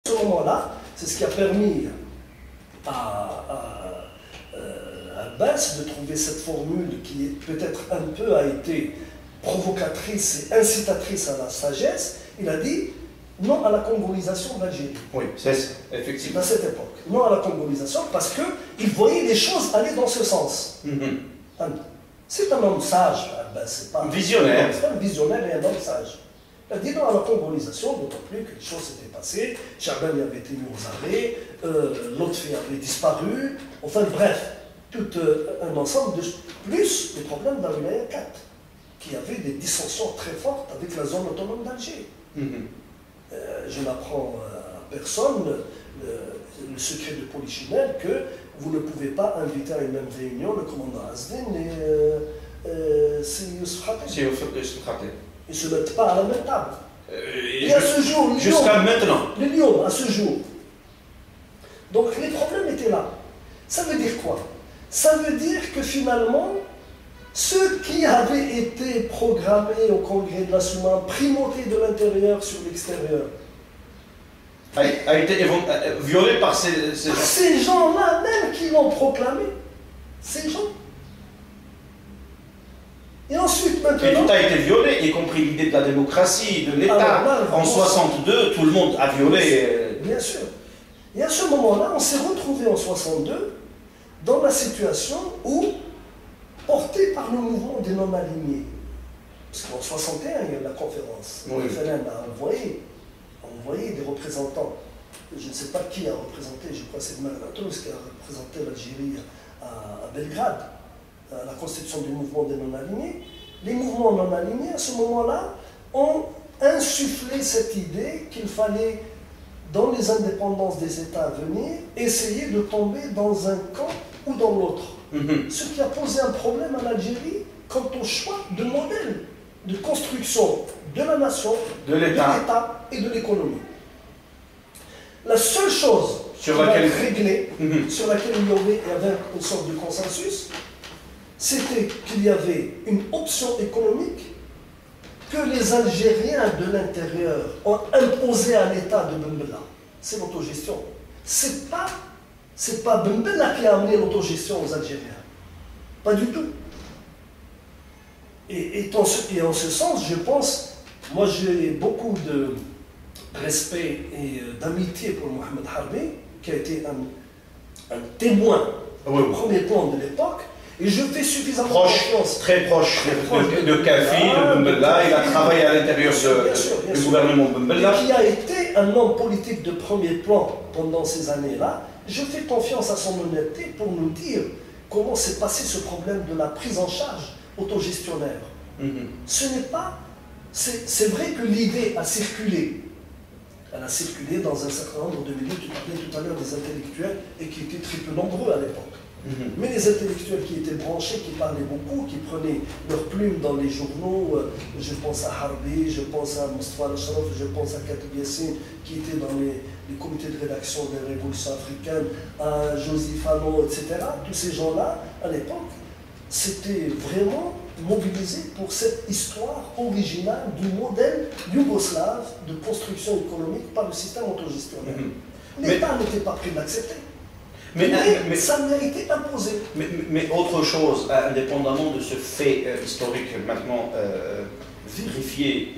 À ce moment-là, c'est ce qui a permis à Abbas de trouver cette formule qui peut-être un peu a été provocatrice et incitatrice à la sagesse. Il a dit non à la congolisation d'Algérie. Oui, c'est effectivement. À cette époque. Non à la congolisation parce qu'il voyait les choses aller dans ce sens. C'est un homme sage, c'est pas visionnaire. C'est un visionnaire et un homme sage. Il a dit non à la congolisation, d'autant plus que les choses s'étaient passées. Charbel avait été mis aux arrêts, l'autre avait disparu. Enfin bref, tout un ensemble de plus les problèmes dans la 4, qui avait des dissensions très fortes avec la zone autonome d'Alger. Je n'apprends à personne le secret de Polichinelle que vous ne pouvez pas inviter à une même réunion le commandant Azdin et Youssef Khatib. Ils ne se mettent pas à la même table. Et à ce jour, jusqu'à maintenant. Les Lyon, à ce jour. Donc les problèmes étaient là. Ça veut dire quoi? Ça veut dire que finalement, ceux qui avaient été programmés au congrès de la Souma, primauté de l'intérieur sur l'extérieur, a été violé par ces gens-là même qui l'ont proclamé. Ces gens. Et ensuite, maintenant... Et tout a été violé, y compris l'idée de la démocratie, de l'État. En 62, tout le monde a violé... Bien sûr. Et à ce moment-là, on s'est retrouvé en 62 dans la situation où, porté par le mouvement des non-alignés, parce qu'en 61, il y a eu la conférence, le FLN a envoyé des représentants. Je ne sais pas qui a représenté, je crois que c'est Magnatos qui a représenté l'Algérie à Belgrade, à la constitution du mouvement des non-alignés. Les mouvements non-alignés, à ce moment-là, ont insufflé cette idée qu'il fallait, dans les indépendances des États à venir, essayer de tomber dans un camp ou dans l'autre. Ce qui a posé un problème à l'Algérie quant au choix de modèle de construction de la nation, de l'État et de l'économie. La seule chose sur laquelle réglée, sur laquelle il y avait une sorte de consensus, c'était qu'il y avait une option économique que les Algériens de l'intérieur ont imposée à l'État de Ben Bella. C'est l'autogestion. C'est pas Ben Bella qui a amené l'autogestion aux Algériens. Pas du tout. Et en ce sens, je pense, moi j'ai beaucoup de respect et d'amitié pour Mohamed Harbi, qui a été un témoin au premier plan de l'époque, et je fais suffisamment confiance. Très proche de Kafi, de Ben Bella, il a travaillé à l'intérieur du gouvernement Ben Bella. Qui a été un homme politique de premier plan pendant ces années-là. Je fais confiance à son honnêteté pour nous dire comment s'est passé ce problème de la prise en charge autogestionnaire. Ce n'est pas... C'est vrai que l'idée a circulé. Elle a circulé dans un certain nombre de milieux. Tu parlais tout à l'heure des intellectuels et qui étaient très peu nombreux à l'époque. Mais les intellectuels qui étaient branchés, qui parlaient beaucoup, qui prenaient leurs plumes dans les journaux, je pense à Harbi, je pense à Moustapha Al-Sharaf, je pense à Katib Yassine, qui était dans les comités de rédaction des révolutions africaines, à Joseph Fano, etc. Tous ces gens-là, à l'époque, s'étaient vraiment mobilisés pour cette histoire originale du modèle yougoslave de construction économique par le système autogestionnaire. L'État n'était pas prêt d'accepter. Mais ça m'a été imposé. Mais autre chose, indépendamment de ce fait historique maintenant vérifié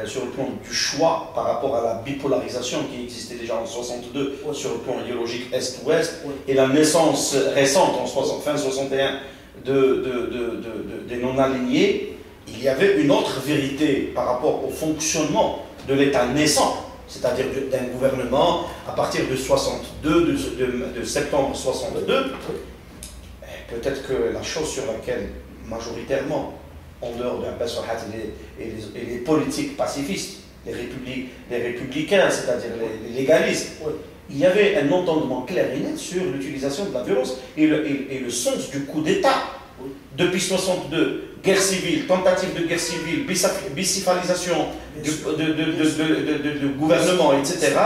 sur le plan du choix par rapport à la bipolarisation qui existait déjà en 62 sur le plan idéologique Est-Ouest et la naissance récente en fin 61 des non-alignés, il y avait une autre vérité par rapport au fonctionnement de l'État naissant, c'est-à-dire d'un gouvernement à partir de 62, de septembre 62. Peut-être que la chose sur laquelle, majoritairement, en dehors d'Abbas Farhat et les politiques pacifistes, les républicains, c'est-à-dire les légalistes, il y avait un entendement clair et net sur l'utilisation de la violence et le sens du coup d'État. Depuis 62, guerre civile, tentative de guerre civile, bicéphalisation de gouvernement, etc.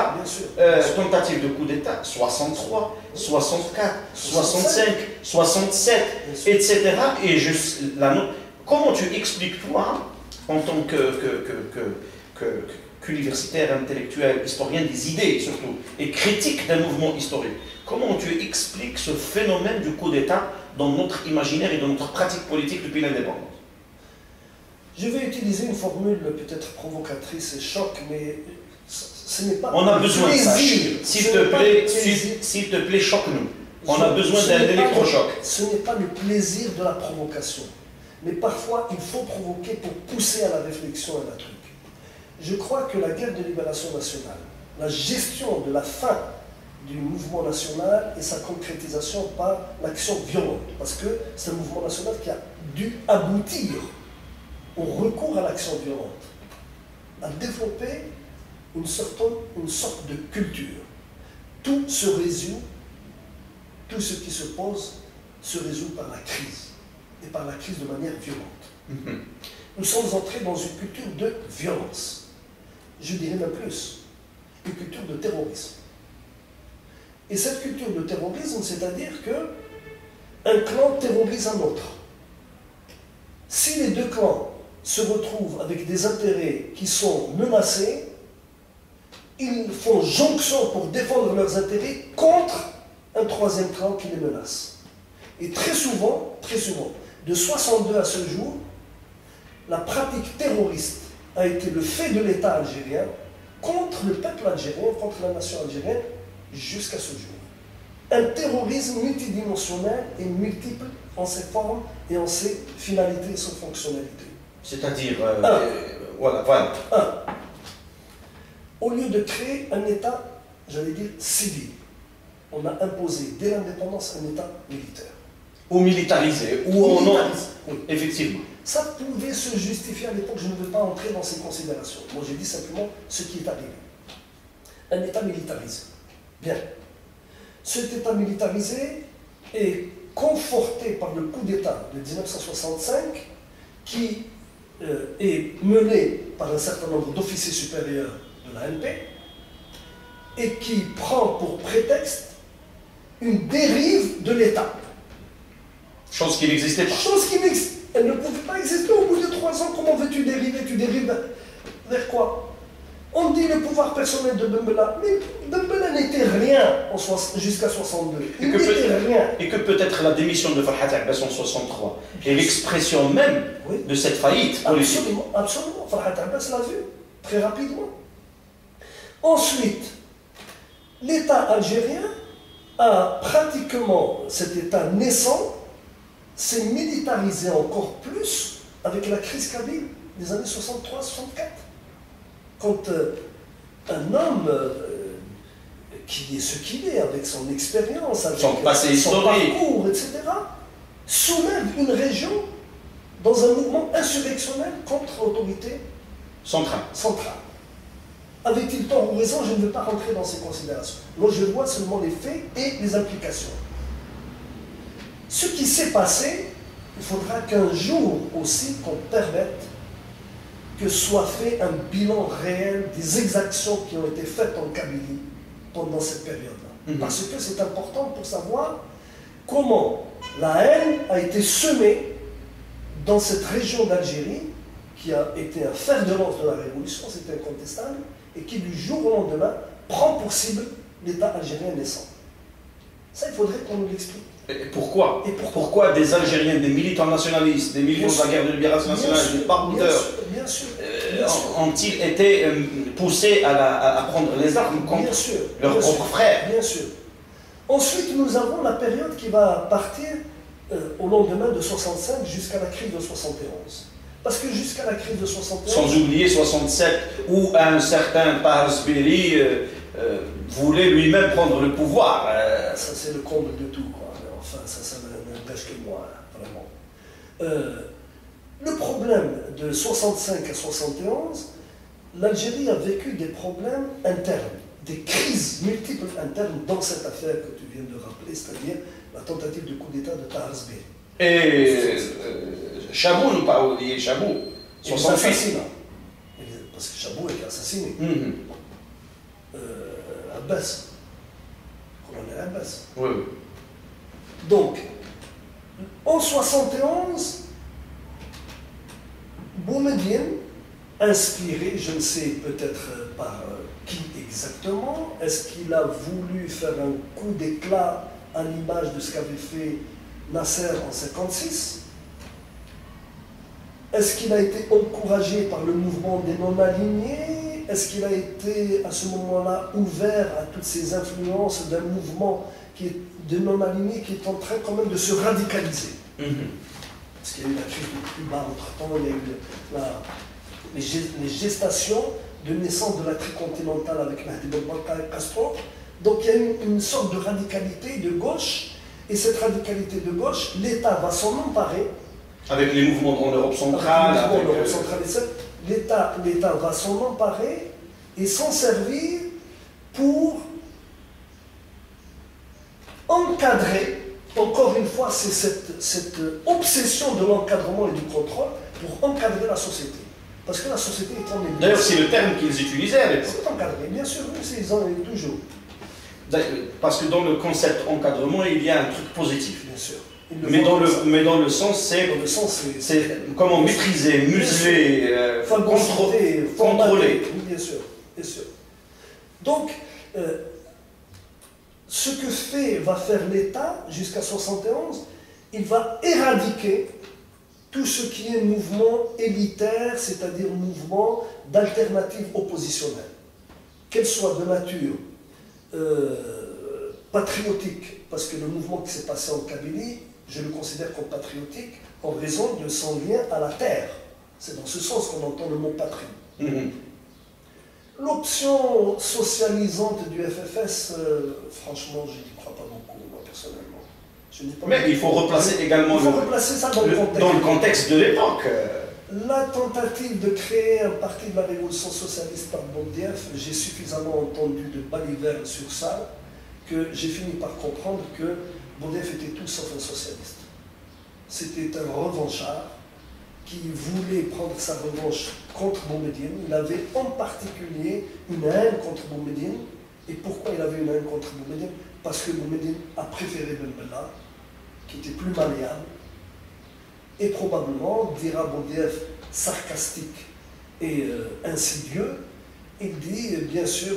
Tentative de coup d'État, 63, 64, 65, 67, etc. Et comment tu expliques, toi, en tant qu'universitaire, intellectuel, historien des idées surtout, et critique d'un mouvement historique, comment tu expliques ce phénomène du coup d'État dans notre imaginaire et dans notre pratique politique depuis l'indépendance? Je vais utiliser une formule peut-être provocatrice et choc, mais ce n'est pas. On a besoin de ça. S'il te plaît, choque-nous. On a besoin d'un électrochoc. Ce n'est pas le plaisir de la provocation, mais parfois il faut provoquer pour pousser à la réflexion et à la truc. Je crois que la guerre de libération nationale, la gestion de la fin du mouvement national et sa concrétisation par l'action violente, parce que c'est un mouvement national qui a dû aboutir au recours à l'action violente, a développé une sorte de culture. Tout se résout, tout ce qui se pose se résout par la crise, et par la crise de manière violente. Nous sommes entrés dans une culture de violence, je dirais même plus, une culture de terrorisme. Et cette culture de terrorisme, c'est-à-dire qu'un clan terrorise un autre. Si les deux clans se retrouvent avec des intérêts qui sont menacés, ils font jonction pour défendre leurs intérêts contre un troisième clan qui les menace. Et très souvent, de 62 à ce jour, la pratique terroriste a été le fait de l'État algérien contre le peuple algérien, contre la nation algérienne, jusqu'à ce jour. Un terrorisme multidimensionnel et multiple en ses formes et en ses finalités et ses fonctionnalités. C'est-à-dire, voilà. Au lieu de créer un État, j'allais dire, civil, on a imposé dès l'indépendance un État militaire. Ou militarisé, ou en non. Oui, effectivement. Ça pouvait se justifier à l'époque, je ne veux pas entrer dans ces considérations. Moi, j'ai dit simplement ce qui est arrivé. Un État militarisé. Bien. Cet État militarisé est conforté par le coup d'État de 1965 qui est mené par un certain nombre d'officiers supérieurs de l'ANP et qui prend pour prétexte une dérive de l'État. Chose qui n'existait pas. Elle ne pouvait pas exister au bout de 3 ans. Comment veux-tu dériver? Tu dérives vers quoi? On dit le pouvoir personnel de Bembela, mais Bembela n'était rien jusqu'à 62. Il n'était rien. Et que peut-être la démission de Farhat Abbas en 63 est l'expression même de cette faillite politique. Absolument. Farhat Abbas l'a vu très rapidement. Ensuite, l'État algérien a pratiquement, cet État naissant, s'est militarisé encore plus avec la crise kabyle des années 63-64. Quand un homme qui est ce qu'il est, avec son expérience, avec son passé son historique, parcours, etc., soulève une région dans un mouvement insurrectionnel contre l'autorité centrale. Avait-il tort ou raison? Je ne veux pas rentrer dans ces considérations. Moi, je vois seulement les faits et les implications. Ce qui s'est passé, il faudra qu'un jour aussi qu'on permette que soit fait un bilan réel des exactions qui ont été faites en Kabylie pendant cette période-là. Parce que c'est important pour savoir comment la haine a été semée dans cette région d'Algérie qui a été un fer de lance de la révolution, c'était incontestable, et qui du jour au lendemain prend pour cible l'État algérien naissant. Ça, il faudrait qu'on nous l'explique. Pourquoi? Pourquoi des Algériens, des militants nationalistes, des militants de la guerre de libération nationale, des baroudeurs, ont-ils été poussés à prendre les armes contre leurs propres frères? Bien sûr. Ensuite, nous avons la période qui va partir au lendemain de 65 jusqu'à la crise de 71. Parce que jusqu'à la crise de 71... Sans oublier 67, où un certain Pars Beri voulait lui-même prendre le pouvoir. Ça, c'est le comble de tout, quoi. Enfin, ça n'engage que moi, vraiment. Le problème de 65 à 71, l'Algérie a vécu des problèmes internes, des crises multiples internes dans cette affaire que tu viens de rappeler, c'est-à-dire la tentative de coup d'État de Pars Beri. Et Chabou, nous pas oublier Chabou, 68. Parce que Chabou a été assassiné. Abbas, colonel Abbas. Oui. Donc, en 71, Boumediene inspiré, je ne sais peut-être par qui exactement. Est-ce qu'il a voulu faire un coup d'éclat à l'image de ce qu'avait fait Nasser en 1956? Est-ce qu'il a été encouragé par le mouvement des non-alignés? Est-ce qu'il a été à ce moment-là ouvert à toutes ces influences d'un mouvement de non-alignés qui est en train quand même de se radicaliser? Parce qu'il y a eu la crise de Cuba entre-temps, il y a eu les gestations de naissance de la tricontinentale avec Mahdi Boubacar et Castro. Donc il y a eu une sorte de radicalité de gauche, et cette radicalité de gauche, l'État va s'en emparer. Avec les mouvements en Europe centrale. L'État va s'en emparer et s'en servir pour encadrer. Encore une fois, c'est cette obsession de l'encadrement et du contrôle pour encadrer la société. Parce que la société est en ébullition. D'ailleurs, c'est le terme qu'ils utilisaient à l'époque. C'est encadré, bien sûr, oui, ils en ont toujours. Parce que dans le concept encadrement, il y a un truc positif. Bien sûr. Mais dans le sens, c'est comment maîtriser, museler, contrôler. Oui, bien sûr, bien sûr. Donc, ce que va faire l'État jusqu'à 1971, il va éradiquer tout ce qui est mouvement élitaire, c'est-à-dire mouvement d'alternative oppositionnelle, qu'elle soit de nature patriotique, parce que le mouvement qui s'est passé en Kabylie, je le considère comme patriotique en raison de son lien à la terre. C'est dans ce sens qu'on entend le mot patrie. L'option socialisante du FFS, franchement, je n'y crois pas beaucoup, moi, personnellement. Mais il faut replacer également ça dans le contexte de l'époque. La tentative de créer un parti de la révolution socialiste par Boudiaf, j'ai suffisamment entendu de balivernes sur ça, que j'ai fini par comprendre que Boudiaf était tout sauf un socialiste. C'était un revanchard qui voulait prendre sa revanche contre Boumediene. Il avait en particulier une haine contre Boumediene. Et pourquoi il avait une haine contre Boumediene? Parce que Boumediene a préféré Ben Bella, qui était plus malléable. Et probablement, dira Boudiaf, sarcastique et insidieux, il dit, bien sûr,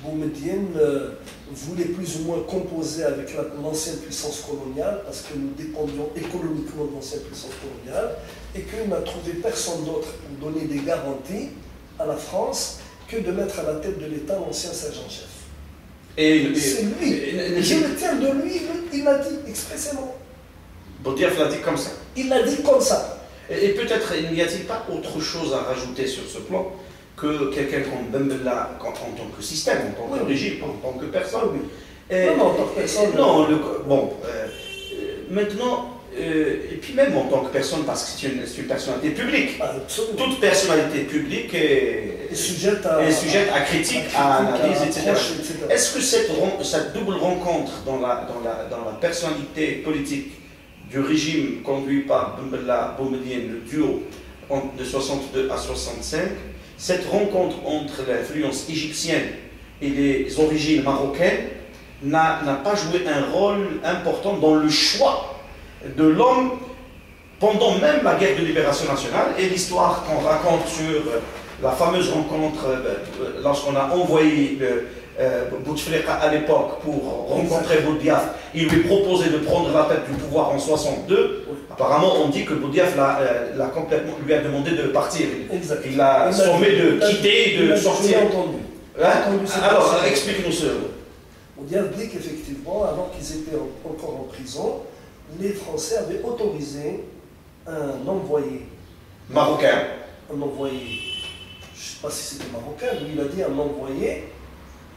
Boumediene voulait plus ou moins composer avec l'ancienne puissance coloniale, parce que nous dépendions économiquement de l'ancienne puissance coloniale, et qu'il n'a trouvé personne d'autre pour donner des garanties à la France que de mettre à la tête de l'État l'ancien sergent-chef. C'est lui. Je me tiens de lui, il l'a dit expressément. Boudiaf l'a dit comme ça. Il l'a dit comme ça. Et peut-être n'y a-t-il pas autre chose à rajouter sur ce plan que quelqu'un comme Ben Bella en tant que système, en tant que régime, en tant que personne. Non, en tant que personne. Maintenant, et puis même en tant que personne, parce que c'est une personnalité publique. Absolument. Toute personnalité publique est sujette à critique, à analyse, etc. Est-ce que cette double rencontre dans la personnalité politique du régime conduit par Ben Bella, Boumediene, le duo de 62 à 65, cette rencontre entre l'influence égyptienne et les origines marocaines n'a pas joué un rôle important dans le choix de l'homme pendant même la guerre de libération nationale, et l'histoire qu'on raconte sur la fameuse rencontre lorsqu'on a envoyé Bouteflika à l'époque pour rencontrer Boudiaf, il lui proposait de prendre la tête du pouvoir en 62. Apparemment, on dit que Boudiaf lui a demandé de partir. Exact. Il l'a sommé de quitter, de sortir. Alors, explique-nous ça. Boudiaf dit qu'effectivement, alors qu'ils étaient encore en prison, les Français avaient autorisé un envoyé marocain. Un envoyé, je ne sais pas si c'était marocain, mais il a dit un envoyé.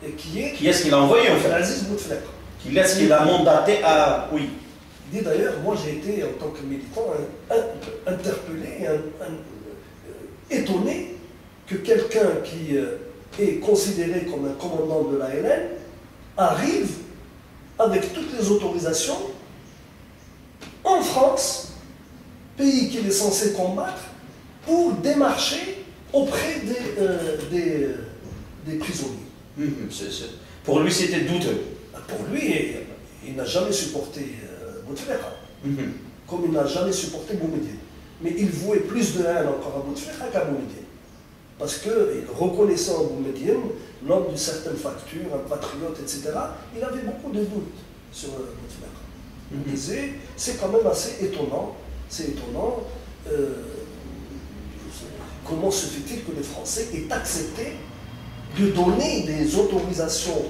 Et qui est-ce qu'il a envoyé en fait? Aziz Bouteflika. Qui est-ce qu'il a mandaté à... Oui. Il dit d'ailleurs, moi j'ai été en tant que militant interpellé, étonné que quelqu'un qui est considéré comme un commandant de l'ALN arrive avec toutes les autorisations en France, pays qu'il est censé combattre, pour démarcher auprès des prisonniers. Pour lui, c'était douteux. Pour lui, il n'a jamais supporté Bouteflika, comme il n'a jamais supporté Boumediene. Mais il vouait plus de haine encore à Bouteflika qu'à Boumediene. Parce qu'il reconnaissait en Boumediene l'homme d'une certaine facture, un patriote, etc. Il avait beaucoup de doutes sur Bouteflika. Il disait, c'est quand même assez étonnant, comment se fait-il que les Français aient accepté de donner des autorisations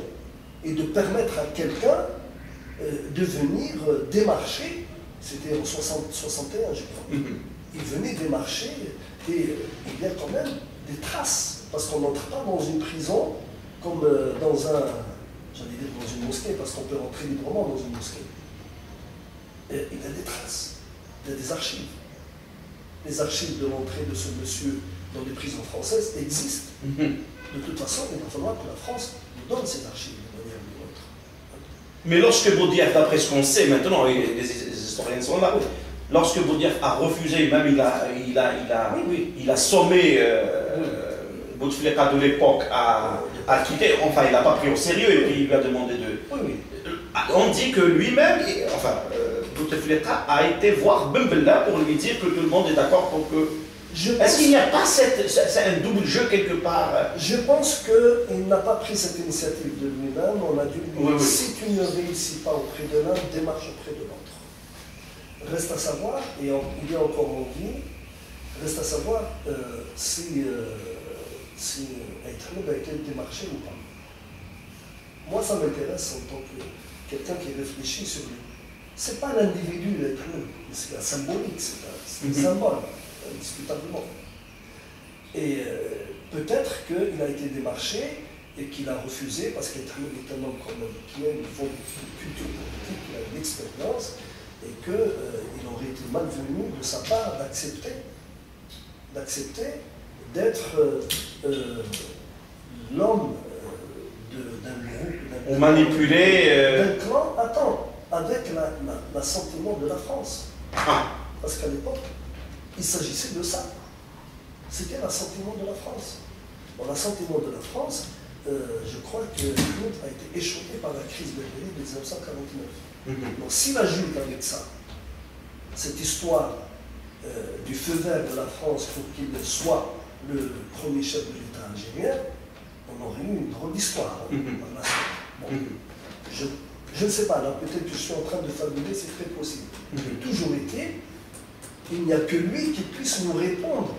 et de permettre à quelqu'un de venir démarcher, c'était en 61 je crois, il venait démarcher et il y a quand même des traces, parce qu'on n'entre pas dans une prison comme dans j'allais dire dans une mosquée, parce qu'on peut rentrer librement dans une mosquée. Et il y a des traces, il y a des archives. Les archives de l'entrée de ce monsieur dans les prisons françaises existent. De toute façon, il va falloir que la France nous donne ces archives de manière ou d'une autre. Mais lorsque Boudiaf, d'après ce qu'on sait maintenant, et les historiens sont là, lorsque Boudiaf a refusé, même il a sommé Bouteflika de l'époque à quitter, enfin il n'a pas pris au sérieux et puis il lui a demandé de... On dit que lui-même, Bouteflika a été voir Bembella pour lui dire que tout le monde est d'accord pour que... Est-ce qu'il n'y a pas c'est un double jeu quelque part? Je pense qu'il n'a pas pris cette initiative de lui-même. On a dû lui dire, si tu ne réussis pas auprès de l'un, démarche auprès de l'autre. Reste à savoir, et il est encore en vie, reste à savoir si Aïtanoub a été démarché ou pas. Moi, ça m'intéresse en tant que quelqu'un qui réfléchit sur lui. Ce n'est pas l'individu, c'est la symbolique, c'est un symbole, indiscutablement. Et peut-être qu'il a été démarché et qu'il a refusé, parce qu'il est un homme quand même qui a une forme de culture politique, qui a une expérience, et qu'il aurait été malvenu de sa part d'accepter d'être l'homme d'un groupe, ou manipulé d'un clan, avec l'assentiment de la France. Parce qu'à l'époque, il s'agissait de ça. C'était l'assentiment de la France. Bon, l'assentiment de la France, je crois que Mahmoud a été échauffé par la crise berbère de 1949. Donc s'il ajoute avec ça, cette histoire du feu vert de la France pour qu'il soit le premier chef de l'État algérien, on aurait eu une drôle d'histoire. Bon, je ne sais pas, là peut-être que je suis en train de fabuler, c'est très possible. Toujours été, il n'y a que lui qui puisse nous répondre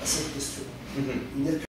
à cette question. Il n'y a que